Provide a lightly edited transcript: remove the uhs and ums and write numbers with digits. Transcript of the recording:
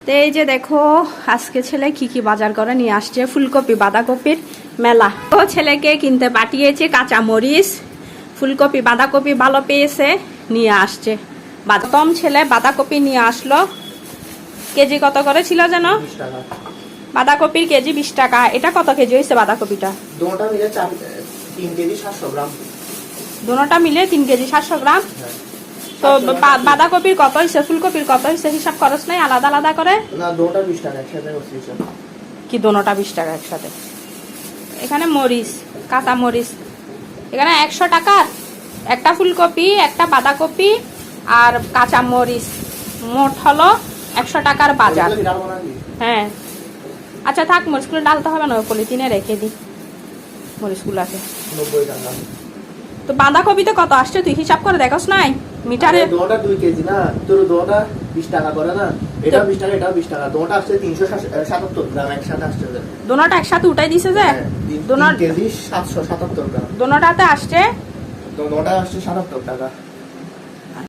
তো এই যে দেখো আজকে ছেলে কি কি বাজার করে নিয়ে আসছে। ফুলকপি বাঁধাকপির মেলা। ও ছেলেকে কিনতে পাঠিয়েছে কাঁচা মরিচ, ফুলকপি বাঁধাকপি ভালো পেয়েছে নিয়ে আসছে। প্রথম ছেলে বাঁধাকপি নিয়ে আসলো। কেজি কত করে ছিল যেন? বাঁধাকপির কেজি 20 টাকা। এটা কত কেজি হয়েছে বাঁধাকপিটা? দুটোটা মিলে 3 কেজি 700 গ্রাম। দুটোটা মিলে 3 কেজি 700 গ্রাম। তো বাঁধাকপির কত হয়েছে, ফুলকপির কত হয়েছে হিসাব খরচ নাই আলাদা আলাদা করে? না, দুটোটা 20 টাকা একসাথে করছি হিসাব। কি দুটোটা 20 টাকা একসাথে? এখানে মরিচ, কাঁচা মরিচ এখানে 100 টাকার একটা ফুলকপি, একটা বাঁধাকপি আর কাঁচা মরিচ, মোট হলো 100 টাকার বাজার। হ্যাঁ আচ্ছা থাক, মরিচগুলো ডালতে হবে না, পলিথিনে রেখে দিই মরিচগুলাকে। 90 টাকা। তো বাঁধাকপিতে কত আসছে তুই হিসাব করে দেখোস নাই মিটারে? দুটোটা 2 কেজি না, তোর দুটোটা 20 টাকা করে না, এটা 20 টাকা এটা 20 টাকা, দুটোটা আসছে 377 গ্রাম একসাথে আসছে। দুটোটা একসাথে উঠাই দিছে যে 3 কেজি 777 গ্রাম। দুটোটাতে আসছে দুটোটা আসছে 77 টাকা।